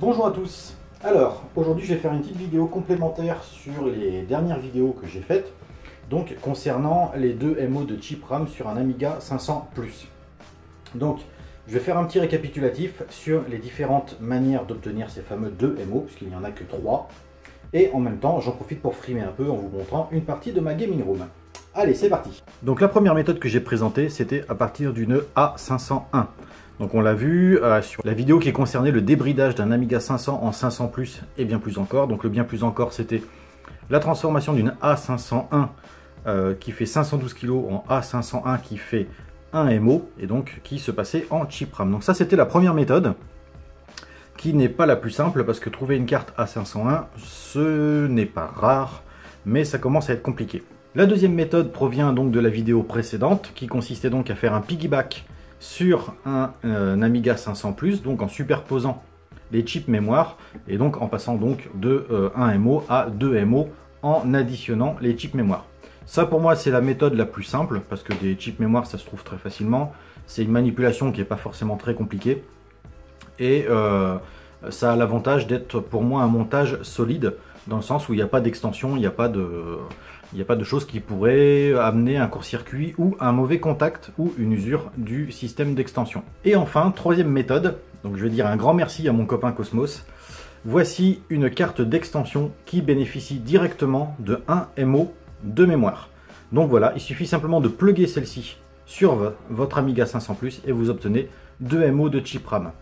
Bonjour à tous. Alors, aujourd'hui je vais faire une petite vidéo complémentaire sur les dernières vidéos que j'ai faites, donc concernant les deux MO de chip RAM sur un Amiga 500+. Donc, je vais faire un petit récapitulatif sur les différentes manières d'obtenir ces fameux deux MO, puisqu'il n'y en a que 3. Et en même temps, j'en profite pour frimer un peu en vous montrant une partie de ma gaming room. Allez, c'est parti. Donc la première méthode que j'ai présentée, c'était à partir d'une A501. Donc on l'a vu sur la vidéo qui concernait le débridage d'un Amiga 500 en 500+, et bien plus encore. Donc le bien plus encore, c'était la transformation d'une A501 qui fait 512 kg en A501 qui fait 1 MO, et donc qui se passait en chip RAM. Donc ça, c'était la première méthode, qui n'est pas la plus simple, parce que trouver une carte A501, ce n'est pas rare, mais ça commence à être compliqué. La deuxième méthode provient donc de la vidéo précédente, qui consistait donc à faire un piggyback sur un Amiga 500+, donc en superposant les chips mémoire, et donc en passant donc de 1 MO à 2 MO en additionnant les chips mémoire. Ça pour moi c'est la méthode la plus simple, parce que des chips mémoire ça se trouve très facilement, c'est une manipulation qui n'est pas forcément très compliquée, et ça a l'avantage d'être pour moi un montage solide, dans le sens où il n'y a pas d'extension, il n'y a pas de choses qui pourraient amener un court-circuit ou un mauvais contact ou une usure du système d'extension. Et enfin, troisième méthode, donc je vais dire un grand merci à mon copain Cosmos. Voici une carte d'extension qui bénéficie directement de 1 MO de mémoire. Donc voilà, il suffit simplement de plugger celle-ci sur votre Amiga 500+, et vous obtenez 2 MO de chip RAM.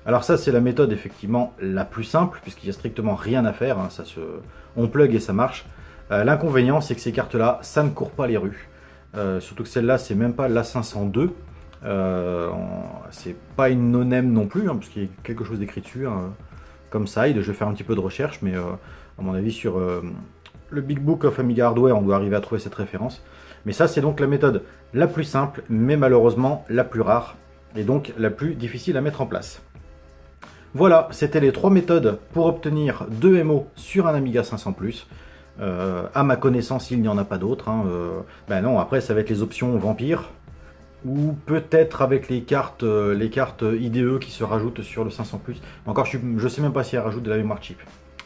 Alors ça, c'est la méthode effectivement la plus simple, puisqu'il n'y a strictement rien à faire, hein, on plug et ça marche. L'inconvénient, c'est que ces cartes-là, ça ne court pas les rues. Surtout que celle-là, c'est même pas l'A502. C'est pas une no-name non plus, hein, parce qu'il y a quelque chose d'écrit dessus, hein, comme side. Je vais faire un petit peu de recherche, mais à mon avis, sur le Big Book of Amiga Hardware, on doit arriver à trouver cette référence. Mais ça, c'est donc la méthode la plus simple, mais malheureusement la plus rare, et donc la plus difficile à mettre en place. Voilà, c'était les 3 méthodes pour obtenir 2 MO sur un Amiga 500+. À ma connaissance, il n'y en a pas d'autres. Hein. Ben non, après, ça va être les options Vampire, ou peut-être avec les cartes IDE qui se rajoutent sur le 500+. Encore, je ne sais même pas si elles rajoutent de la mémoire chip.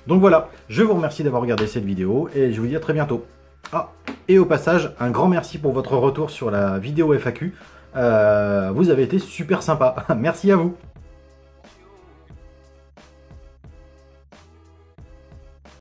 Donc voilà, je vous remercie d'avoir regardé cette vidéo, et je vous dis à très bientôt. Ah, et au passage, un grand merci pour votre retour sur la vidéo FAQ. Vous avez été super sympa. Merci à vous.